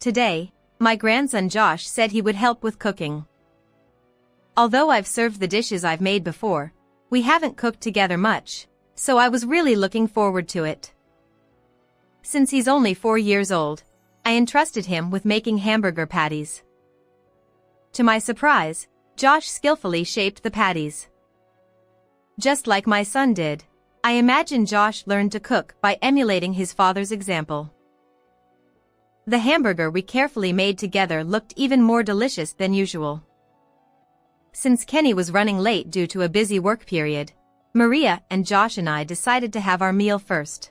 Today, my grandson Josh said he would help with cooking. Although I've served the dishes I've made before, we haven't cooked together much, so I was really looking forward to it. Since he's only 4 years old, I entrusted him with making hamburger patties. To my surprise, Josh skillfully shaped the patties. Just like my son did, I imagine Josh learned to cook by emulating his father's example. The hamburger we carefully made together looked even more delicious than usual. Since Kenny was running late due to a busy work period, Maria and Josh and I decided to have our meal first.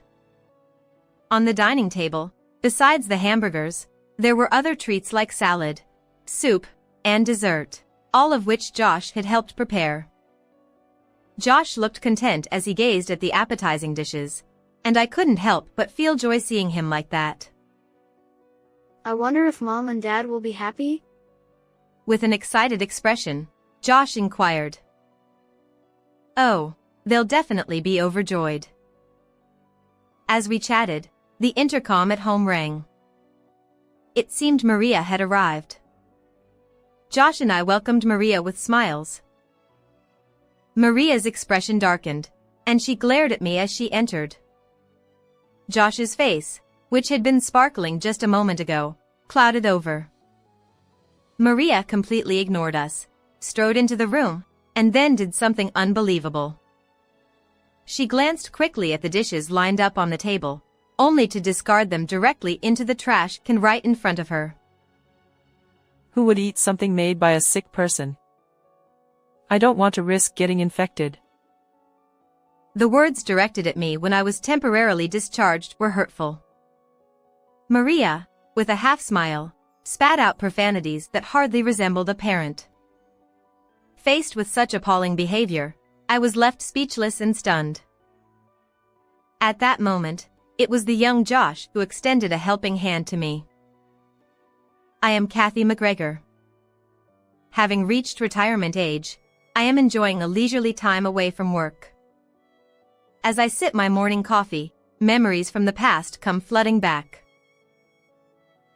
On the dining table, besides the hamburgers, there were other treats like salad, soup, and dessert, all of which Josh had helped prepare. Josh looked content as he gazed at the appetizing dishes, and I couldn't help but feel joy seeing him like that. I wonder if Mom and Dad will be happy? With an excited expression, Josh inquired. Oh, they'll definitely be overjoyed. As we chatted, the intercom at home rang. It seemed Maria had arrived. Josh and I welcomed Maria with smiles. Maria's expression darkened, and she glared at me as she entered. Josh's face, which had been sparkling just a moment ago, clouded over. Maria completely ignored us, strode into the room, and then did something unbelievable. She glanced quickly at the dishes lined up on the table, only to discard them directly into the trash can right in front of her. Who would eat something made by a sick person? I don't want to risk getting infected. The words directed at me when I was temporarily discharged were hurtful. Maria, with a half-smile, spat out profanities that hardly resembled a parent. Faced with such appalling behavior, I was left speechless and stunned. At that moment, it was the young Josh who extended a helping hand to me. I am Kathy McGregor. Having reached retirement age, I am enjoying a leisurely time away from work. As I sip my morning coffee, memories from the past come flooding back.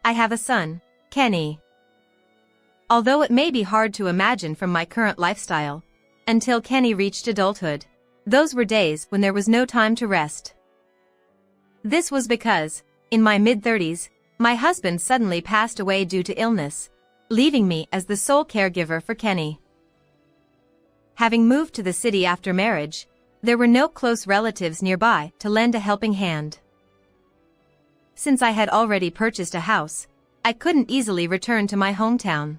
I have a son, Kenny. Although it may be hard to imagine from my current lifestyle, until Kenny reached adulthood, those were days when there was no time to rest. This was because, in my mid-30s, my husband suddenly passed away due to illness, leaving me as the sole caregiver for Kenny. Having moved to the city after marriage, there were no close relatives nearby to lend a helping hand. Since I had already purchased a house, I couldn't easily return to my hometown.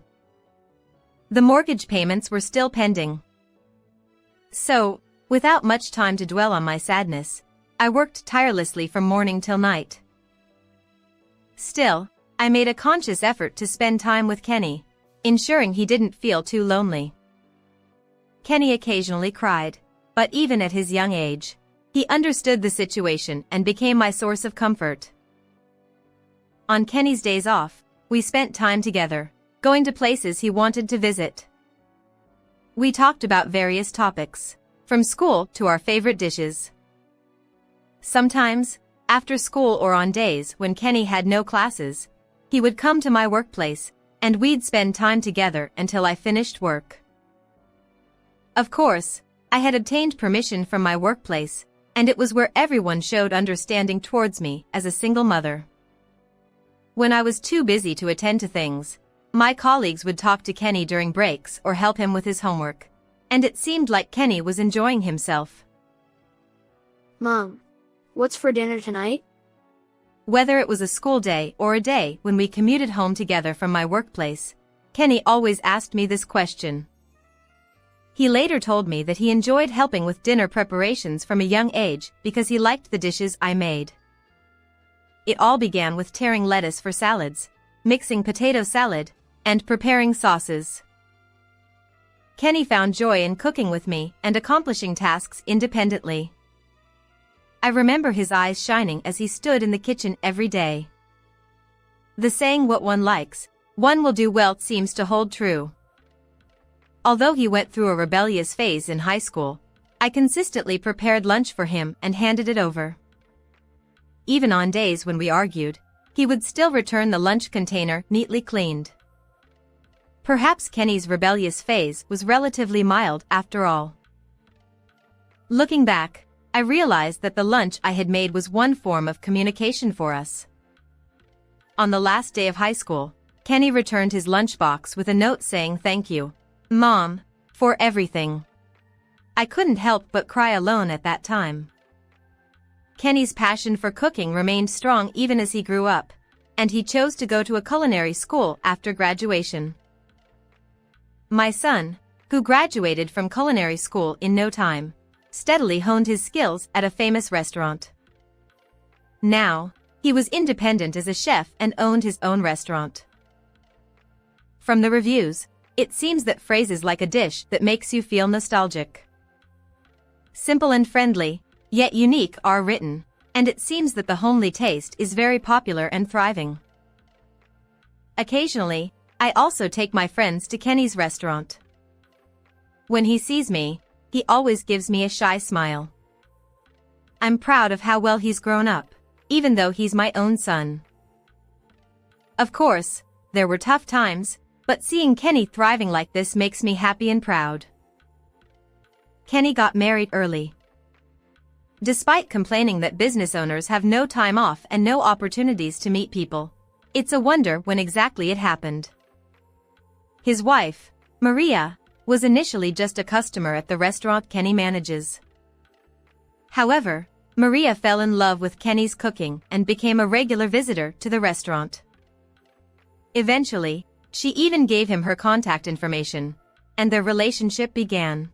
The mortgage payments were still pending. So, without much time to dwell on my sadness, I worked tirelessly from morning till night. Still, I made a conscious effort to spend time with Kenny, ensuring he didn't feel too lonely. Kenny occasionally cried, but even at his young age, he understood the situation and became my source of comfort. On Kenny's days off, we spent time together, going to places he wanted to visit. We talked about various topics, from school to our favorite dishes. Sometimes, after school or on days when Kenny had no classes, he would come to my workplace, and we'd spend time together until I finished work. Of course, I had obtained permission from my workplace, and it was where everyone showed understanding towards me as a single mother. When I was too busy to attend to things, my colleagues would talk to Kenny during breaks or help him with his homework, and it seemed like Kenny was enjoying himself. Mom, what's for dinner tonight? Whether it was a school day or a day when we commuted home together from my workplace, Kenny always asked me this question. He later told me that he enjoyed helping with dinner preparations from a young age because he liked the dishes I made. It all began with tearing lettuce for salads, mixing potato salad, and preparing sauces. Kenny found joy in cooking with me and accomplishing tasks independently. I remember his eyes shining as he stood in the kitchen every day. The saying "what one likes, one will do well" seems to hold true. Although he went through a rebellious phase in high school, I consistently prepared lunch for him and handed it over. Even on days when we argued, he would still return the lunch container neatly cleaned. Perhaps Kenny's rebellious phase was relatively mild after all. Looking back, I realized that the lunch I had made was one form of communication for us. On the last day of high school, Kenny returned his lunchbox with a note saying thank you, Mom, for everything. I couldn't help but cry alone at that time. Kenny's passion for cooking remained strong even as he grew up, and he chose to go to a culinary school after graduation. My son, who graduated from culinary school in no time, steadily honed his skills at a famous restaurant. Now, he was independent as a chef and owned his own restaurant. From the reviews, it seems that phrases like a dish that makes you feel nostalgic, simple and friendly, yet unique are written, and it seems that the homely taste is very popular and thriving. Occasionally, I also take my friends to Kenny's restaurant. When he sees me, he always gives me a shy smile. I'm proud of how well he's grown up, even though he's my own son. Of course, there were tough times, but seeing Kenny thriving like this makes me happy and proud. Kenny got married early. Despite complaining that business owners have no time off and no opportunities to meet people, it's a wonder when exactly it happened. His wife, Maria, was initially just a customer at the restaurant Kenny manages. However, Maria fell in love with Kenny's cooking and became a regular visitor to the restaurant. Eventually, she even gave him her contact information, and their relationship began.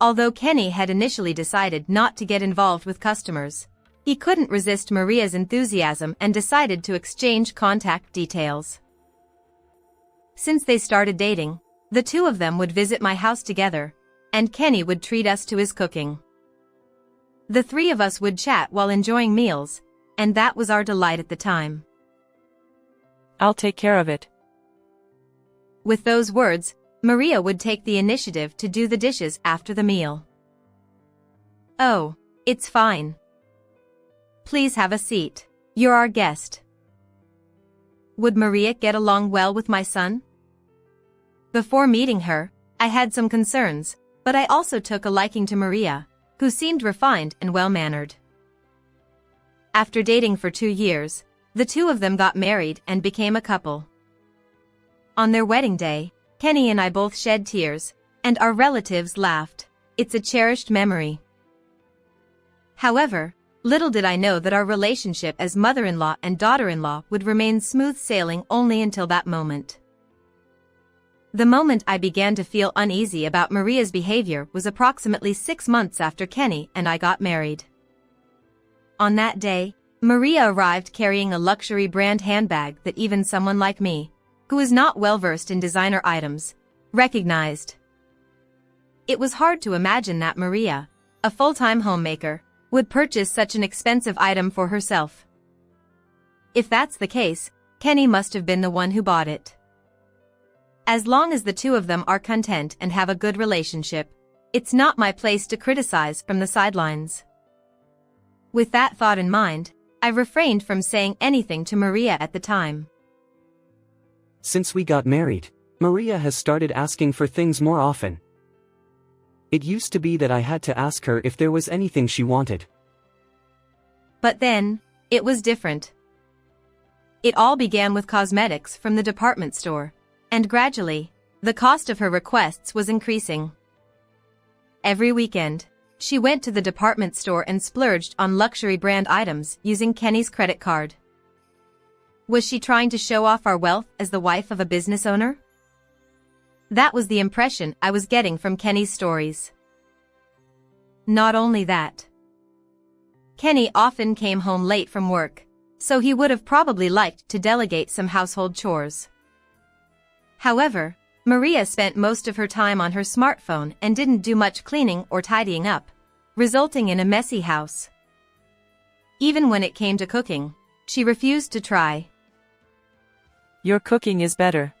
Although Kenny had initially decided not to get involved with customers, he couldn't resist Maria's enthusiasm and decided to exchange contact details. Since they started dating, the two of them would visit my house together, and Kenny would treat us to his cooking. The three of us would chat while enjoying meals, and that was our delight at the time. I'll take care of it. With those words, Maria would take the initiative to do the dishes after the meal. Oh, it's fine. Please have a seat. You're our guest. Would Maria get along well with my son? Before meeting her, I had some concerns, but I also took a liking to Maria, who seemed refined and well-mannered. After dating for 2 years, the two of them got married and became a couple. On their wedding day, Kenny and I both shed tears, and our relatives laughed. It's a cherished memory. However, little did I know that our relationship as mother-in-law and daughter-in-law would remain smooth sailing only until that moment. The moment I began to feel uneasy about Maria's behavior was approximately 6 months after Kenny and I got married. On that day, Maria arrived carrying a luxury brand handbag that even someone like me, who is not well-versed in designer items, recognized. It was hard to imagine that Maria, a full-time homemaker, would purchase such an expensive item for herself. If that's the case, Kenny must have been the one who bought it. As long as the two of them are content and have a good relationship, it's not my place to criticize from the sidelines. With that thought in mind, I refrained from saying anything to Maria at the time. Since we got married, Maria has started asking for things more often. It used to be that I had to ask her if there was anything she wanted. But then, it was different. It all began with cosmetics from the department store, and gradually, the cost of her requests was increasing. Every weekend, she went to the department store and splurged on luxury brand items using Kenny's credit card. Was she trying to show off our wealth as the wife of a business owner? That was the impression I was getting from Kenny's stories. Not only that, Kenny often came home late from work, so he would have probably liked to delegate some household chores. However, Maria spent most of her time on her smartphone and didn't do much cleaning or tidying up, resulting in a messy house. Even when it came to cooking, she refused to try. Your cooking is better.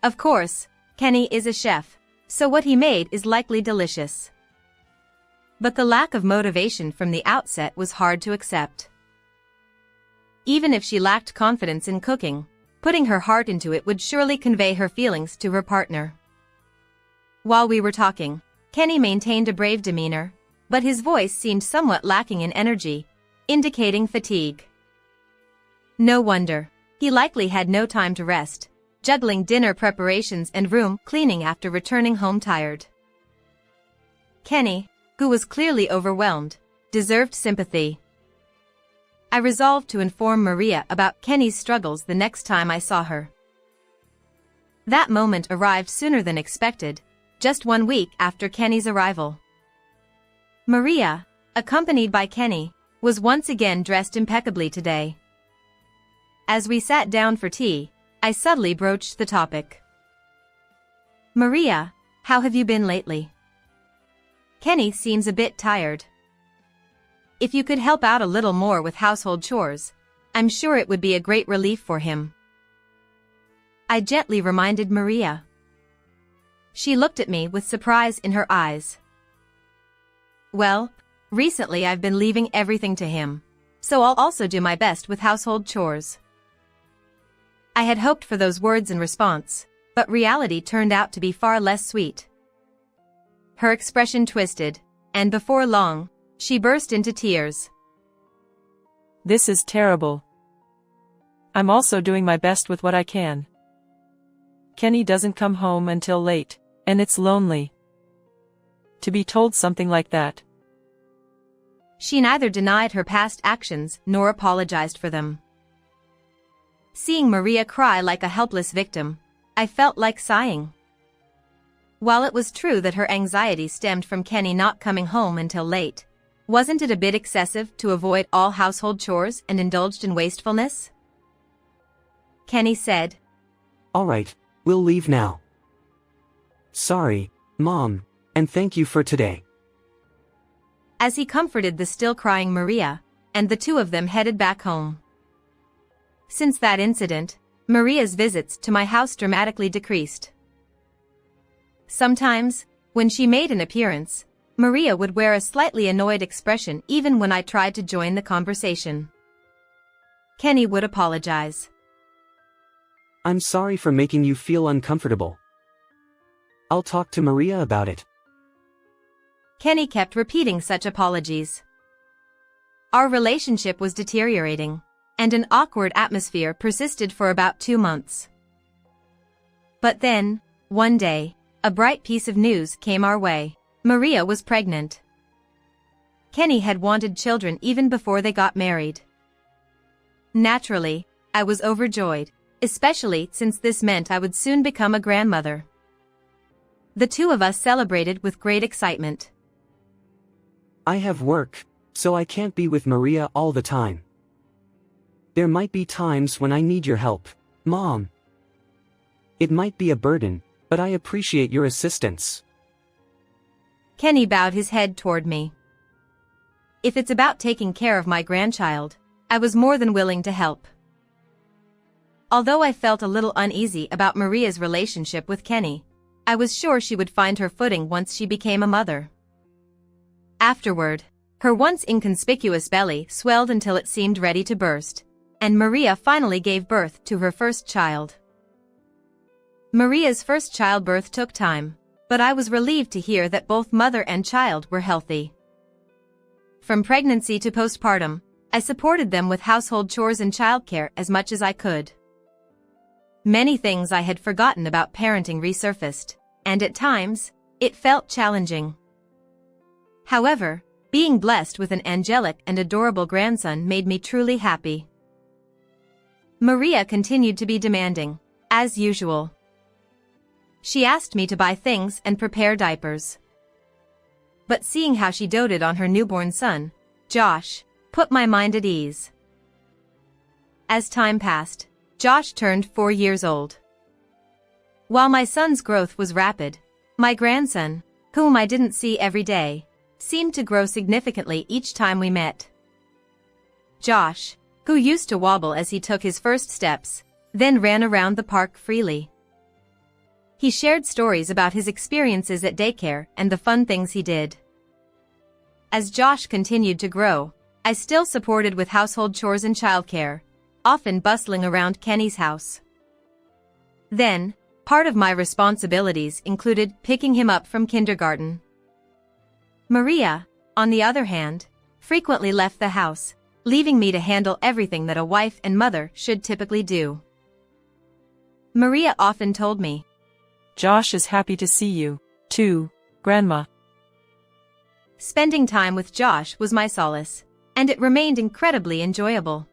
Of course, Kenny is a chef, so what he made is likely delicious. But the lack of motivation from the outset was hard to accept. even if she lacked confidence in cooking, putting her heart into it would surely convey her feelings to her partner. While we were talking, Kenny maintained a brave demeanor, but his voice seemed somewhat lacking in energy, indicating fatigue. No wonder. He likely had no time to rest, juggling dinner preparations and room cleaning after returning home tired. Kenny, who was clearly overwhelmed, deserved sympathy. I resolved to inform Maria about Kenny's struggles the next time I saw her. That moment arrived sooner than expected, just 1 week after Kenny's arrival. Maria, accompanied by Kenny, was once again dressed impeccably today. As we sat down for tea, I subtly broached the topic. "Maria, how have you been lately? Kenny seems a bit tired. If you could help out a little more with household chores, I'm sure it would be a great relief for him." I gently reminded Maria. She looked at me with surprise in her eyes. "Well, recently I've been leaving everything to him, so I'll also do my best with household chores." I had hoped for those words in response, but reality turned out to be far less sweet. Her expression twisted, and before long, she burst into tears. This is terrible. I'm also doing my best with what I can. Kenny doesn't come home until late, and it's lonely. To be told something like that. She neither denied her past actions nor apologized for them. Seeing Maria cry like a helpless victim, I felt like sighing. While it was true that her anxiety stemmed from Kenny not coming home until late, wasn't it a bit excessive to avoid all household chores and indulged in wastefulness? Kenny said, "All right, we'll leave now. Sorry, Mom, and thank you for today." as he comforted the still crying Maria, and the two of them headed back home. Since that incident, Maria's visits to my house dramatically decreased. Sometimes, when she made an appearance, Maria would wear a slightly annoyed expression even when I tried to join the conversation. Kenny would apologize. "I'm sorry for making you feel uncomfortable. I'll talk to Maria about it." Kenny kept repeating such apologies. Our relationship was deteriorating, and an awkward atmosphere persisted for about 2 months. But then, one day, a bright piece of news came our way. Maria was pregnant. Kenny had wanted children even before they got married. Naturally, I was overjoyed, especially since this meant I would soon become a grandmother. The two of us celebrated with great excitement. "I have work, so I can't be with Maria all the time. There might be times when I need your help, Mom. It might be a burden, but I appreciate your assistance." Kenny bowed his head toward me. If it's about taking care of my grandchild, I was more than willing to help. Although I felt a little uneasy about Maria's relationship with Kenny, I was sure she would find her footing once she became a mother. Afterward, her once inconspicuous belly swelled until it seemed ready to burst, and Maria finally gave birth to her first child. Maria's first childbirth took time, but I was relieved to hear that both mother and child were healthy. From pregnancy to postpartum, I supported them with household chores and childcare as much as I could. Many things I had forgotten about parenting resurfaced, and at times, it felt challenging. However, being blessed with an angelic and adorable grandson made me truly happy. Maria continued to be demanding, as usual. She asked me to buy things and prepare diapers. But seeing how she doted on her newborn son, Josh, put my mind at ease. As time passed, Josh turned 4 years old. While my son's growth was rapid, my grandson, whom I didn't see every day, seemed to grow significantly each time we met. Josh, who used to wobble as he took his first steps, then ran around the park freely. He shared stories about his experiences at daycare and the fun things he did. As Josh continued to grow, I still supported with household chores and childcare, often bustling around Kenny's house. Then, part of my responsibilities included picking him up from kindergarten. Maria, on the other hand, frequently left the house, leaving me to handle everything that a wife and mother should typically do. Maria often told me, "Josh is happy to see you, too, Grandma." Spending time with Josh was my solace, and it remained incredibly enjoyable.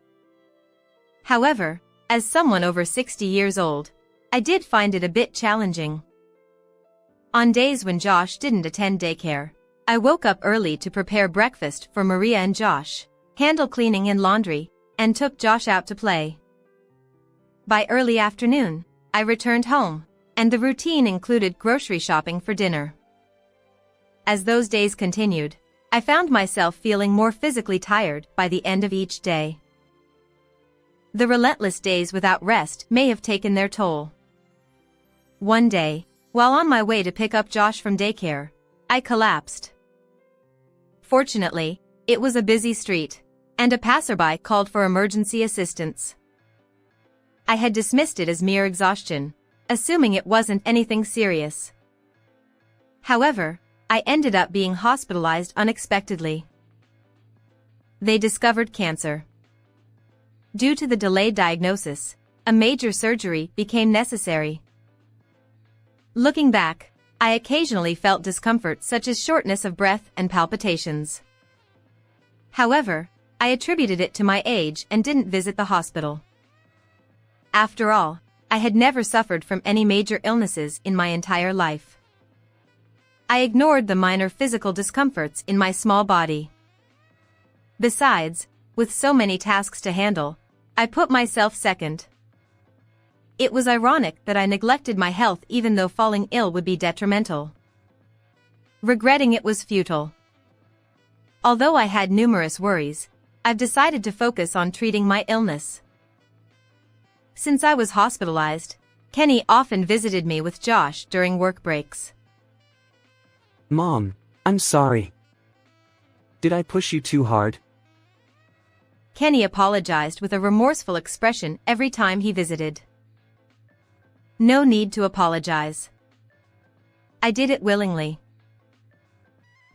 However, as someone over 60 years old, I did find it a bit challenging. On days when Josh didn't attend daycare, I woke up early to prepare breakfast for Maria and Josh, handle cleaning and laundry, and took Josh out to play. By early afternoon, I returned home, and the routine included grocery shopping for dinner. As those days continued, I found myself feeling more physically tired by the end of each day. The relentless days without rest may have taken their toll. One day, while on my way to pick up Josh from daycare, I collapsed. Fortunately, it was a busy street, and a passerby called for emergency assistance. I had dismissed it as mere exhaustion, assuming it wasn't anything serious. However, I ended up being hospitalized unexpectedly. They discovered cancer. Due to the delayed diagnosis, a major surgery became necessary. Looking back, I occasionally felt discomfort such as shortness of breath and palpitations. However, I attributed it to my age and didn't visit the hospital. After all, I had never suffered from any major illnesses in my entire life. I ignored the minor physical discomforts in my small body. Besides, with so many tasks to handle, I put myself second. It was ironic that I neglected my health even though falling ill would be detrimental. Regretting it was futile. Although I had numerous worries, I've decided to focus on treating my illness. Since I was hospitalized, Kenny often visited me with Josh during work breaks. Mom, I'm sorry. Did I push you too hard? Kenny apologized with a remorseful expression every time he visited. No need to apologize. I did it willingly.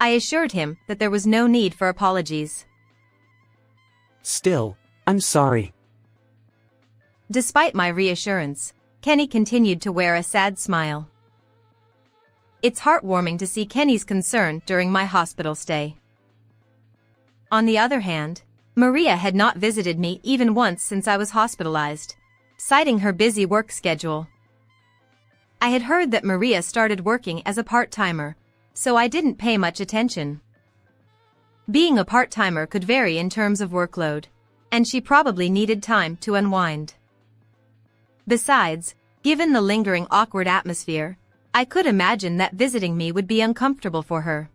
I assured him that there was no need for apologies. Still, I'm sorry. Despite my reassurance, Kenny continued to wear a sad smile. It's heartwarming to see Kenny's concern during my hospital stay. On the other hand, Maria had not visited me even once since I was hospitalized, citing her busy work schedule. I had heard that Maria started working as a part-timer, so I didn't pay much attention. Being a part-timer could vary in terms of workload, and she probably needed time to unwind. Besides, given the lingering awkward atmosphere, I could imagine that visiting me would be uncomfortable for her.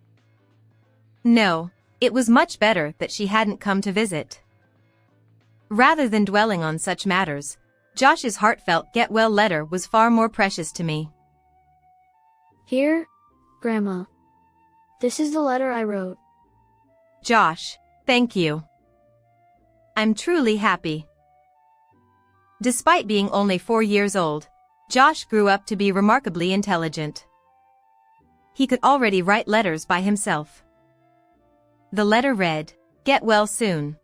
No, it was much better that she hadn't come to visit. Rather than dwelling on such matters, Josh's heartfelt get-well letter was far more precious to me. Here, Grandma. This is the letter I wrote. Josh, thank you. I'm truly happy. Despite being only 4 years old, Josh grew up to be remarkably intelligent. He could already write letters by himself. The letter read, "Get well soon."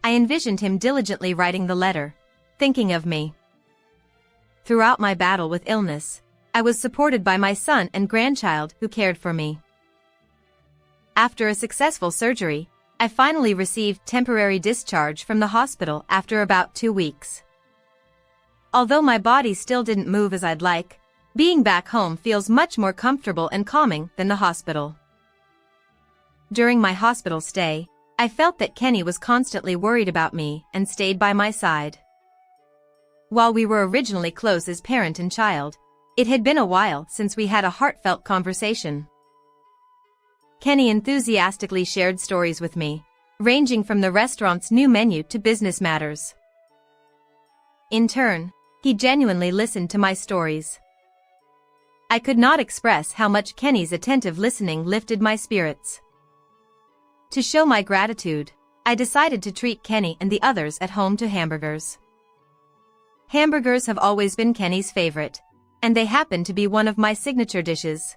I envisioned him diligently writing the letter, thinking of me. Throughout my battle with illness, I was supported by my son and grandchild who cared for me. After a successful surgery, I finally received temporary discharge from the hospital after about 2 weeks. Although my body still didn't move as I'd like, being back home feels much more comfortable and calming than the hospital. During my hospital stay, I felt that Kenny was constantly worried about me and stayed by my side. While we were originally close as parent and child, it had been a while since we had a heartfelt conversation. Kenny enthusiastically shared stories with me, ranging from the restaurant's new menu to business matters. In turn, he genuinely listened to my stories. I could not express how much Kenny's attentive listening lifted my spirits. To show my gratitude, I decided to treat Kenny and the others at home to hamburgers. Hamburgers have always been Kenny's favorite, and they happen to be one of my signature dishes.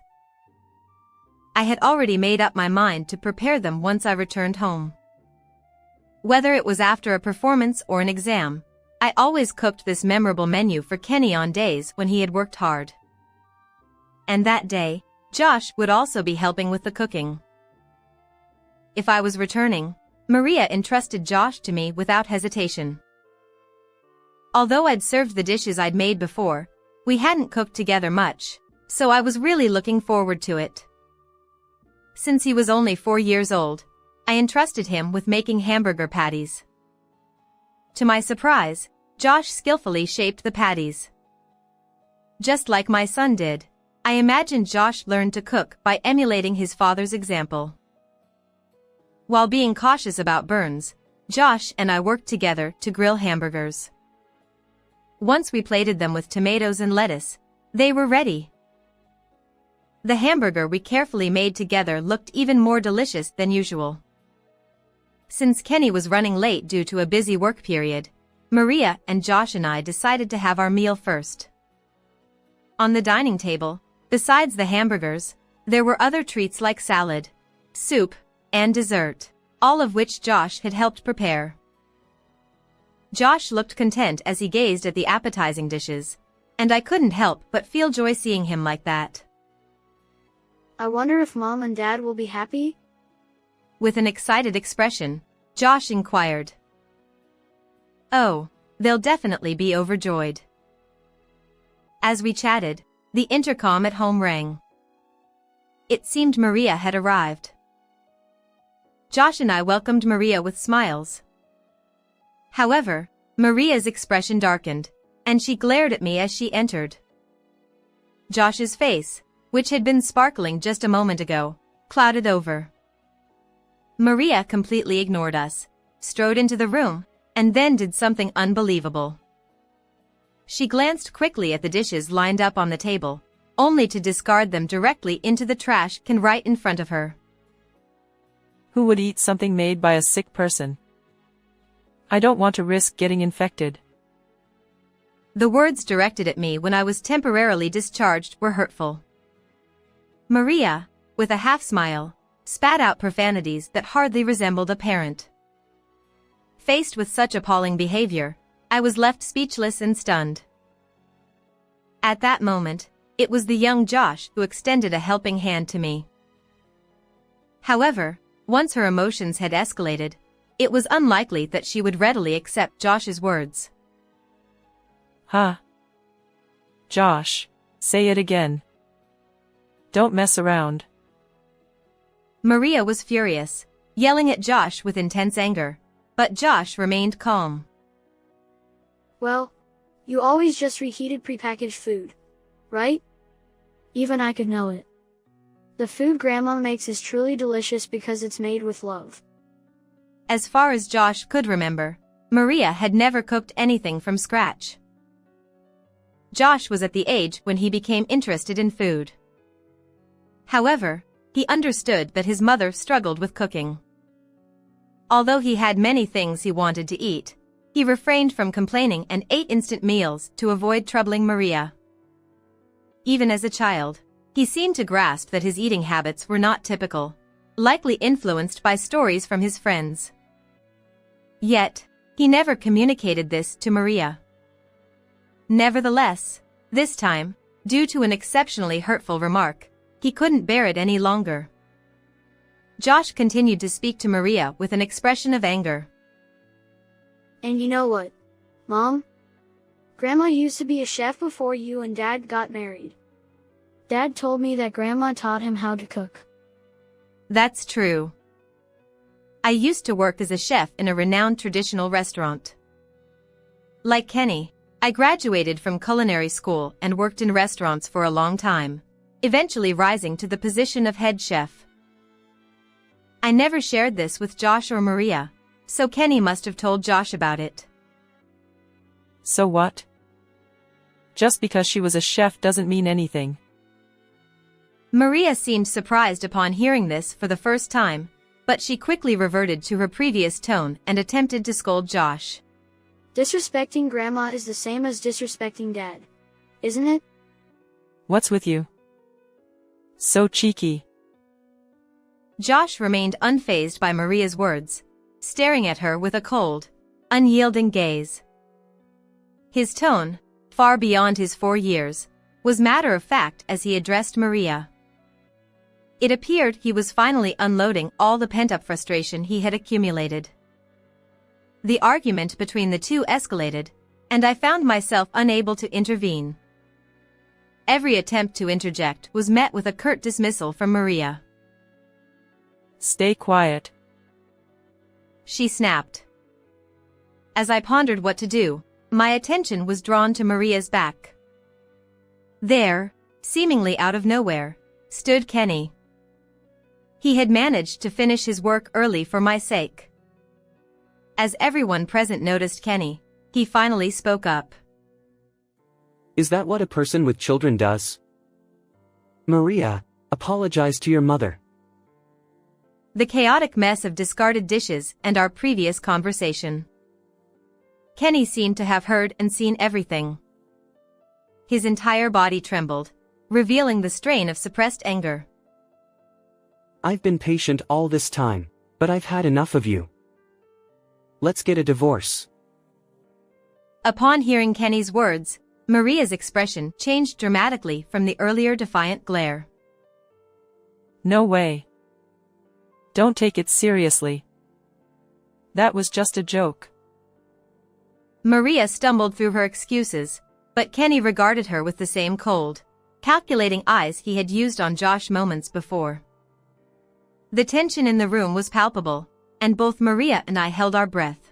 I had already made up my mind to prepare them once I returned home. Whether it was after a performance or an exam, I always cooked this memorable menu for Kenny on days when he had worked hard. And that day, Josh would also be helping with the cooking. If I was returning, Maria entrusted Josh to me without hesitation. Although I'd served the dishes I'd made before, we hadn't cooked together much, so I was really looking forward to it. Since he was only 4 years old, I entrusted him with making hamburger patties. To my surprise, Josh skillfully shaped the patties. Just like my son did, I imagined Josh learned to cook by emulating his father's example. While being cautious about burns, Josh and I worked together to grill hamburgers. Once we plated them with tomatoes and lettuce, they were ready. The hamburger we carefully made together looked even more delicious than usual. Since Kenny was running late due to a busy work period, Maria and Josh and I decided to have our meal first. On the dining table, besides the hamburgers, there were other treats like salad, soup, and dessert, all of which Josh had helped prepare. Josh looked content as he gazed at the appetizing dishes, and I couldn't help but feel joy seeing him like that. I wonder if Mom and Dad will be happy? With an excited expression, Josh inquired. Oh, they'll definitely be overjoyed. As we chatted, the intercom at home rang. It seemed Maria had arrived. Josh and I welcomed Maria with smiles. However, Maria's expression darkened, and she glared at me as she entered. Josh's face, which had been sparkling just a moment ago, clouded over. Maria completely ignored us, strode into the room, and then did something unbelievable. She glanced quickly at the dishes lined up on the table, only to discard them directly into the trash can right in front of her. Who would eat something made by a sick person? I don't want to risk getting infected. The words directed at me when I was temporarily discharged were hurtful. Maria, with a half-smile, spat out profanities that hardly resembled a parent. Faced with such appalling behavior, I was left speechless and stunned. At that moment, it was the young Josh who extended a helping hand to me. However, once her emotions had escalated, it was unlikely that she would readily accept Josh's words. Huh? Josh, say it again. Don't mess around. Maria was furious, yelling at Josh with intense anger, but Josh remained calm. Well, you always just reheated prepackaged food, right? Even I could know it. The food Grandma makes is truly delicious because it's made with love. As far as Josh could remember, Maria had never cooked anything from scratch. Josh was at the age when he became interested in food. However, he understood that his mother struggled with cooking. Although he had many things he wanted to eat, he refrained from complaining and ate instant meals to avoid troubling Maria. Even as a child, he seemed to grasp that his eating habits were not typical, likely influenced by stories from his friends. Yet, he never communicated this to Maria. Nevertheless, this time, due to an exceptionally hurtful remark, he couldn't bear it any longer. Josh continued to speak to Maria with an expression of anger. And you know what, Mom? Grandma used to be a chef before you and Dad got married. Dad told me that Grandma taught him how to cook. That's true. I used to work as a chef in a renowned traditional restaurant. Like Kenny, I graduated from culinary school and worked in restaurants for a long time, eventually rising to the position of head chef. I never shared this with Josh or Maria, so Kenny must have told Josh about it. So what? Just because she was a chef doesn't mean anything. Maria seemed surprised upon hearing this for the first time, but she quickly reverted to her previous tone and attempted to scold Josh. Disrespecting Grandma is the same as disrespecting Dad, isn't it? What's with you? So cheeky. Josh remained unfazed by Maria's words, staring at her with a cold, unyielding gaze. His tone, far beyond his 4 years, was matter-of-fact as he addressed Maria. It appeared he was finally unloading all the pent-up frustration he had accumulated. The argument between the two escalated, and I found myself unable to intervene. Every attempt to interject was met with a curt dismissal from Maria. Stay quiet, she snapped. As I pondered what to do, my attention was drawn to Maria's back. There, seemingly out of nowhere, stood Kenny. He had managed to finish his work early for my sake. As everyone present noticed Kenny, he finally spoke up. Is that what a person with children does? Maria, apologize to your mother. The chaotic mess of discarded dishes and our previous conversation. Kenny seemed to have heard and seen everything. His entire body trembled, revealing the strain of suppressed anger. I've been patient all this time, but I've had enough of you. Let's get a divorce. Upon hearing Kenny's words, Maria's expression changed dramatically from the earlier defiant glare. No way. Don't take it seriously. That was just a joke. Maria stumbled through her excuses, but Kenny regarded her with the same cold, calculating eyes he had used on Josh moments before. The tension in the room was palpable, and both Maria and I held our breath.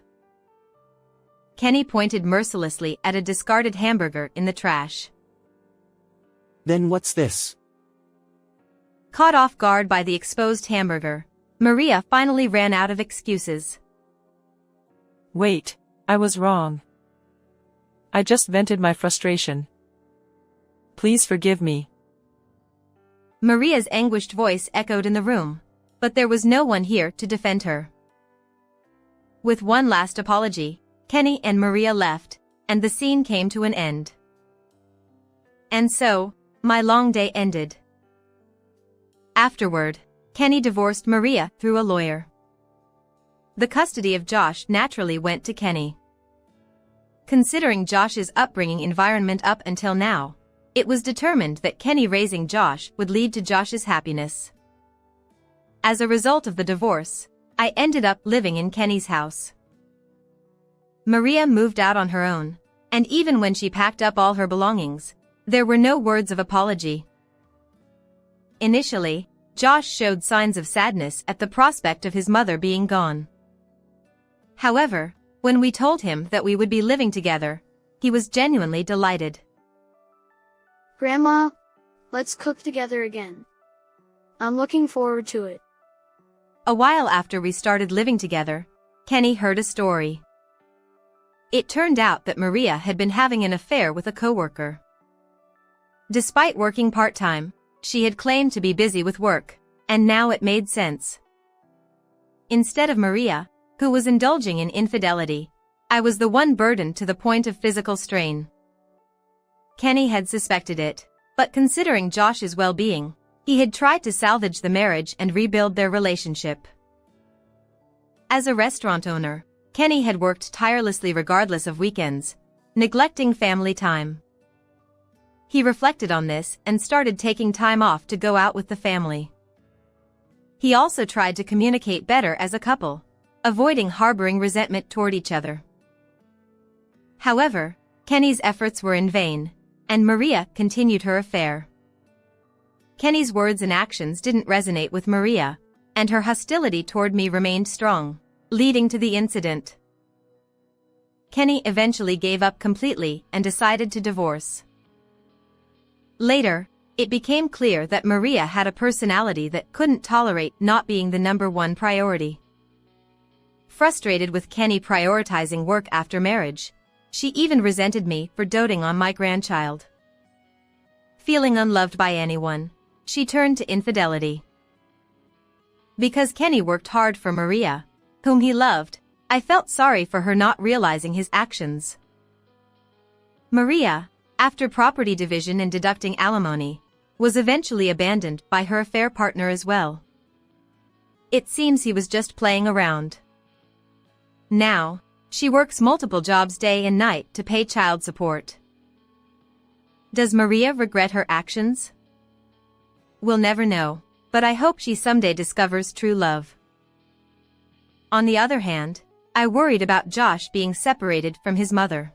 Kenny pointed mercilessly at a discarded hamburger in the trash. Then what's this? Caught off guard by the exposed hamburger, Maria finally ran out of excuses. Wait, I was wrong. I just vented my frustration. Please forgive me. Maria's anguished voice echoed in the room, but there was no one here to defend her. With one last apology, Kenny and Maria left, and the scene came to an end. And so, my long day ended. Afterward, Kenny divorced Maria through a lawyer. The custody of Josh naturally went to Kenny. Considering Josh's upbringing environment up until now, it was determined that Kenny raising Josh would lead to Josh's happiness. As a result of the divorce, I ended up living in Kenny's house. Maria moved out on her own, and even when she packed up all her belongings, there were no words of apology. Initially, Josh showed signs of sadness at the prospect of his mother being gone. However, when we told him that we would be living together, he was genuinely delighted. Grandma, let's cook together again. I'm looking forward to it. A while after we started living together, Kenny heard a story. It turned out that Maria had been having an affair with a coworker. Despite working part-time, she had claimed to be busy with work, and now it made sense. Instead of Maria, who was indulging in infidelity, I was the one burdened to the point of physical strain. Kenny had suspected it, but considering Josh's well-being, he had tried to salvage the marriage and rebuild their relationship. As a restaurant owner, Kenny had worked tirelessly regardless of weekends, neglecting family time. He reflected on this and started taking time off to go out with the family. He also tried to communicate better as a couple, avoiding harboring resentment toward each other. However, Kenny's efforts were in vain, and Maria continued her affair. Kenny's words and actions didn't resonate with Maria, and her hostility toward me remained strong, leading to the incident. Kenny eventually gave up completely and decided to divorce. Later, it became clear that Maria had a personality that couldn't tolerate not being the #1 priority. Frustrated with Kenny prioritizing work after marriage, she even resented me for doting on my grandchild. Feeling unloved by anyone, she turned to infidelity. Because Kenny worked hard for Maria, whom he loved, I felt sorry for her not realizing his actions. Maria, after property division and deducting alimony, was eventually abandoned by her affair partner as well. It seems he was just playing around. Now, she works multiple jobs day and night to pay child support. Does Maria regret her actions? We'll never know, but I hope she someday discovers true love. On the other hand, I worried about Josh being separated from his mother.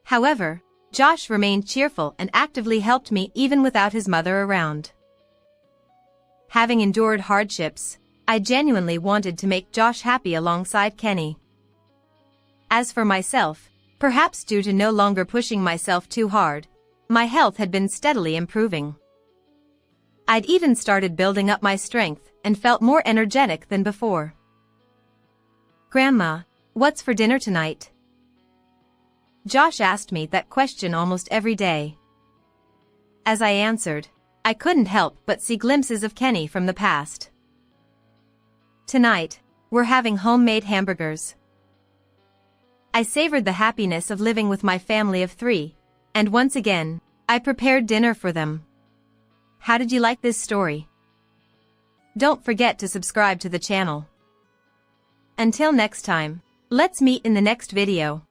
However, Josh remained cheerful and actively helped me even without his mother around. Having endured hardships, I genuinely wanted to make Josh happy alongside Kenny. As for myself, perhaps due to no longer pushing myself too hard, my health had been steadily improving. I'd even started building up my strength and felt more energetic than before. "Grandma, what's for dinner tonight?" Josh asked me that question almost every day. As I answered, I couldn't help but see glimpses of Kenny from the past. "Tonight, we're having homemade hamburgers." I savored the happiness of living with my family of 3, and once again, I prepared dinner for them. How did you like this story? Don't forget to subscribe to the channel. Until next time, let's meet in the next video.